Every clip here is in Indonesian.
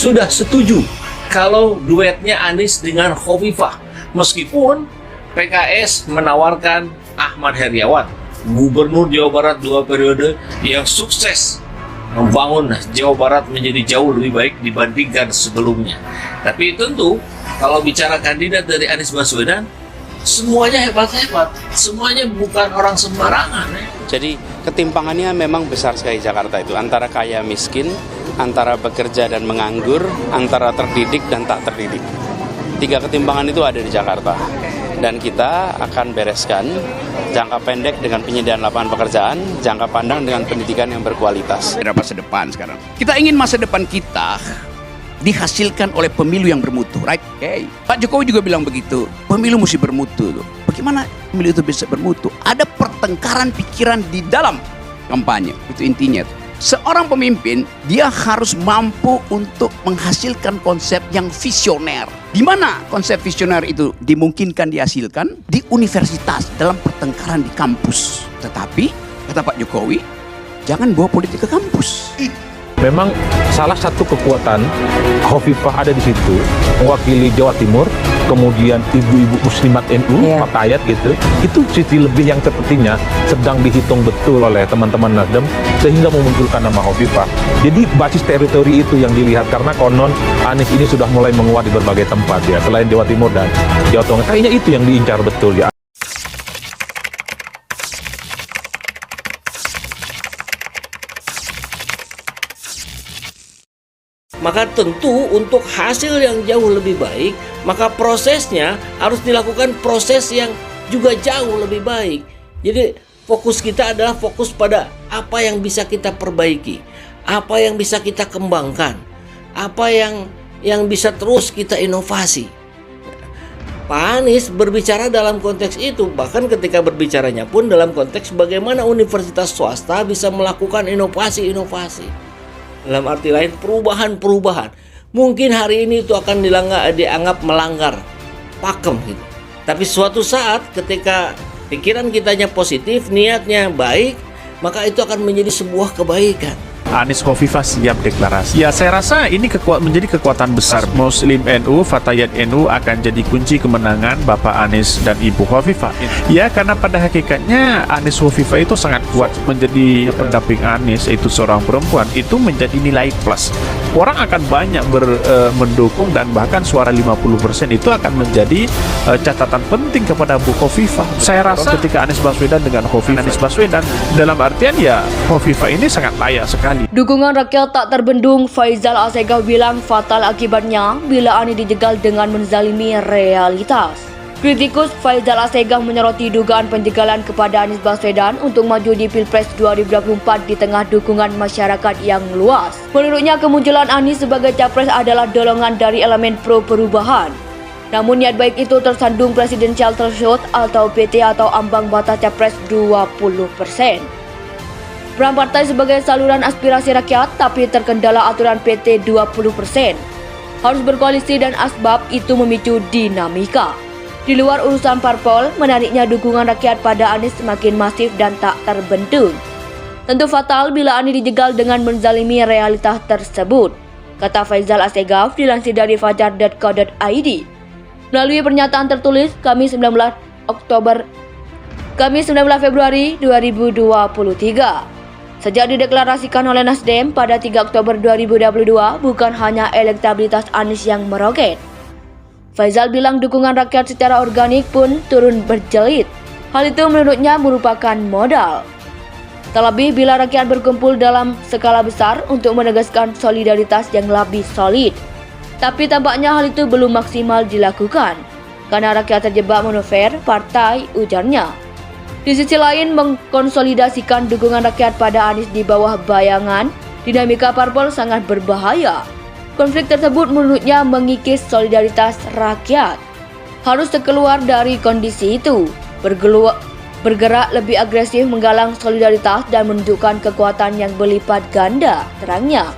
sudah setuju kalau duetnya Anies dengan Khofifah. Meskipun PKS menawarkan Ahmad Heriawan, Gubernur Jawa Barat 2 periode yang sukses membangun Jawa Barat menjadi jauh lebih baik dibandingkan sebelumnya. Tapi tentu kalau bicara kandidat dari Anies Baswedan, semuanya hebat-hebat, semuanya bukan orang sembarangan. Jadi ketimpangannya memang besar sekali Jakarta itu, antara kaya miskin, antara bekerja dan menganggur, antara terdidik dan tak terdidik. 3 ketimpangan itu ada di Jakarta. Dan kita akan bereskan jangka pendek dengan penyediaan lapangan pekerjaan, jangka panjang dengan pendidikan yang berkualitas. Ada masa depan sekarang. Kita ingin masa depan kita dihasilkan oleh pemilu yang bermutu, right? Okay. Pak Jokowi juga bilang begitu, pemilu mesti bermutu. Bagaimana pemilu itu bisa bermutu? Ada pertengkaran pikiran di dalam kampanye, itu intinya. Seorang pemimpin, dia harus mampu untuk menghasilkan konsep yang visioner. Di mana konsep visioner itu dimungkinkan dihasilkan? Di universitas, dalam pertengkaran di kampus. Tetapi, kata Pak Jokowi, jangan bawa politik ke kampus. Memang salah satu kekuatan Khofifah ada di situ, mewakili Jawa Timur, kemudian ibu-ibu muslimat NU, Fatayat gitu. Itu sisi lebih yang sepertinya sedang dihitung betul oleh teman-teman Nasdem sehingga memunculkan nama Khofifah. Jadi basis teritori itu yang dilihat karena konon Anies ini sudah mulai menguat di berbagai tempat ya, selain Jawa Timur dan Jawa Tengah. Kayaknya itu yang diincar betul ya. Maka tentu untuk hasil yang jauh lebih baik, maka prosesnya harus dilakukan proses yang juga jauh lebih baik. Jadi fokus kita adalah fokus pada apa yang bisa kita perbaiki, apa yang bisa kita kembangkan, apa yang bisa terus kita inovasi. Pak Anies berbicara dalam konteks itu, bahkan ketika berbicaranya pun dalam konteks bagaimana universitas swasta bisa melakukan inovasi-inovasi. Dalam arti lain perubahan-perubahan. Mungkin hari ini itu akan dianggap melanggar pakem gitu. Tapi suatu saat ketika pikiran kitanya positif, niatnya baik, maka itu akan menjadi sebuah kebaikan. Anies Khofifah siap deklarasi. Ya, saya rasa ini menjadi kekuatan besar. Muslim NU, Fatayat NU akan jadi kunci kemenangan Bapak Anies dan Ibu Khofifah. Ya, karena pada hakikatnya Anies Khofifah itu sangat kuat menjadi pendamping Anies, yaitu seorang perempuan. Itu menjadi nilai plus. Orang akan banyak mendukung dan bahkan suara 50% itu akan menjadi catatan penting kepada Bu Khofifah. Saya rasa ketika Anies Baswedan dengan Khofifah, Anies Baswedan dalam artian ya Khofifah ini sangat layak sekali. Dukungan rakyat tak terbendung, Faizal Assegaf bilang fatal akibatnya bila Anies dijegal dengan menzalimi realitas. Kritikus Faizal Assegaf menyoroti dugaan penjegalan kepada Anies Baswedan untuk maju di Pilpres 2024 di tengah dukungan masyarakat yang luas. Menurutnya kemunculan Anies sebagai capres adalah dorongan dari elemen pro perubahan. Namun niat baik itu tersandung Presidential Threshold atau PT atau ambang batas capres 20%. Peran partai sebagai saluran aspirasi rakyat tapi terkendala aturan PT 20%. Harus berkoalisi dan asbab itu memicu dinamika. Di luar urusan parpol, menariknya dukungan rakyat pada Anies semakin masif dan tak terbendung. Tentu fatal bila Anies dijegal dengan menzalimi realitas tersebut, kata Faizal Assegaf dilansir dari fajar.co.id. Melalui pernyataan tertulis Kamis 19 Februari 2023. Sejak dideklarasikan oleh Nasdem pada 3 Oktober 2022, bukan hanya elektabilitas Anies yang meroket. Faizal bilang dukungan rakyat secara organik pun turun berjeliit. Hal itu menurutnya merupakan modal. Terlebih bila rakyat berkumpul dalam skala besar untuk menegaskan solidaritas yang lebih solid. Tapi tampaknya hal itu belum maksimal dilakukan, karena rakyat terjebak manuver partai, ujarnya. Di sisi lain, mengkonsolidasikan dukungan rakyat pada Anies di bawah bayangan dinamika parpol sangat berbahaya. Konflik tersebut menurutnya mengikis solidaritas rakyat. Harus keluar dari kondisi itu, bergerak lebih agresif menggalang solidaritas dan menunjukkan kekuatan yang berlipat ganda, terangnya.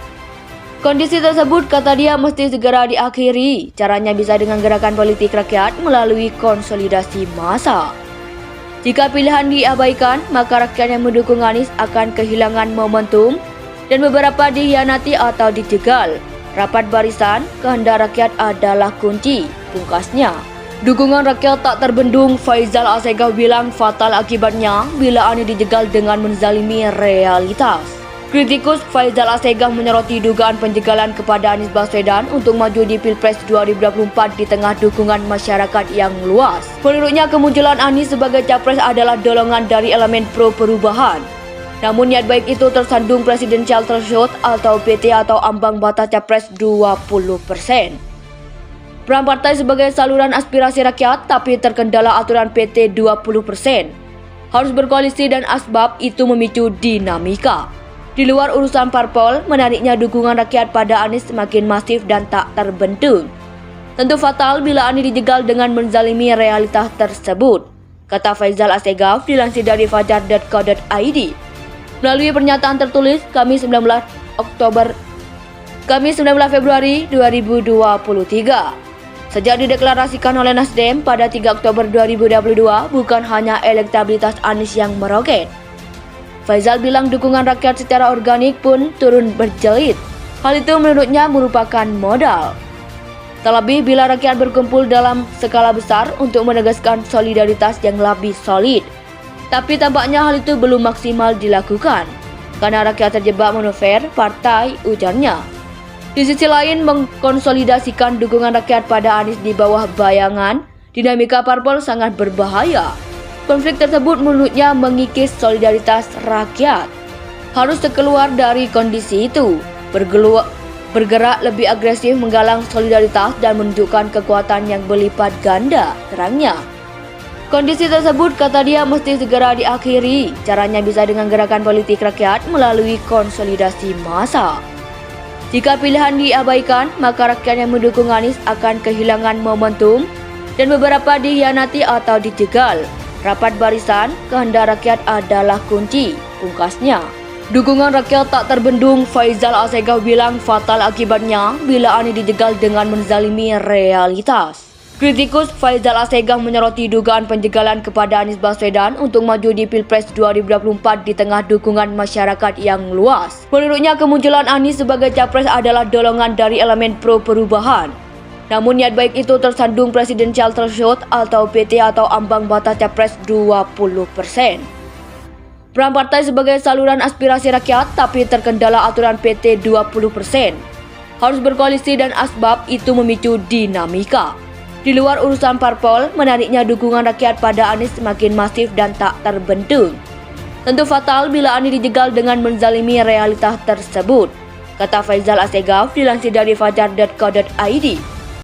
Kondisi tersebut, kata dia, mesti segera diakhiri. Caranya bisa dengan gerakan politik rakyat melalui konsolidasi massa. Jika pilihan diabaikan, maka rakyat yang mendukung Anies akan kehilangan momentum dan beberapa dikhianati atau dijegal. Rapat barisan, kehendak rakyat adalah kunci, pungkasnya. Dukungan rakyat tak terbendung, Faizal Assegaf bilang fatal akibatnya bila Anies dijegal dengan menzalimi realitas. Kritikus Faizal Assegaf menyoroti dugaan penjegalan kepada Anies Baswedan untuk maju di Pilpres 2024 di tengah dukungan masyarakat yang luas. Menurutnya, kemunculan Anies sebagai capres adalah dorongan dari elemen pro perubahan. Namun niat baik itu tersandung Presidential Threshold atau PT atau ambang batas capres 20%. Peran partai sebagai saluran aspirasi rakyat tapi terkendala aturan PT 20%. Harus berkoalisi dan asbab itu memicu dinamika. Di luar urusan parpol, menariknya dukungan rakyat pada Anies semakin masif dan tak terbendung. Tentu fatal bila Anies dijegal dengan menzalimi realitas tersebut, kata Faizal Assegaf dilansir dari fajar.co.id. Melalui pernyataan tertulis Kamis 19 Februari 2023. Sejak dideklarasikan oleh Nasdem pada 3 Oktober 2022, bukan hanya elektabilitas Anies yang meroket. Faizal bilang dukungan rakyat secara organik pun turun berjilid. Hal itu menurutnya merupakan modal. Terlebih bila rakyat berkumpul dalam skala besar untuk menegaskan solidaritas yang lebih solid. Tapi tampaknya hal itu belum maksimal dilakukan, karena rakyat terjebak manuver partai, ujarnya. Di sisi lain, mengkonsolidasikan dukungan rakyat pada Anies di bawah bayangan dinamika parpol sangat berbahaya. Konflik tersebut menurutnya mengikis solidaritas rakyat. Harus keluar dari kondisi itu, bergerak lebih agresif menggalang solidaritas dan menunjukkan kekuatan yang berlipat ganda, terangnya. Kondisi tersebut, kata dia, mesti segera diakhiri. Caranya bisa dengan gerakan politik rakyat melalui konsolidasi massa. Jika pilihan diabaikan, maka rakyat yang mendukung Anies akan kehilangan momentum dan beberapa dikhianati atau dijegal. Rapat barisan, kehendak rakyat adalah kunci, pungkasnya. Dukungan rakyat tak terbendung, Faizal Assegaf bilang fatal akibatnya bila Anies dijegal dengan menzalimi realitas. Kritikus Faizal Assegaf menyoroti dugaan penjegalan kepada Anies Baswedan untuk maju di Pilpres 2024 di tengah dukungan masyarakat yang luas. Menurutnya, kemunculan Anies sebagai capres adalah dorongan dari elemen pro perubahan. Namun niat baik itu tersandung Presidential Threshold atau PT atau ambang batas capres 20%. Peran partai sebagai saluran aspirasi rakyat tapi terkendala aturan PT 20%. Harus berkoalisi dan asbab itu memicu dinamika. Di luar urusan parpol, menariknya dukungan rakyat pada Anies semakin masif dan tak terbendung. Tentu fatal bila Anies dijegal dengan menzalimi realitas tersebut, kata Faizal Assegaf dilansir dari fajar.co.id.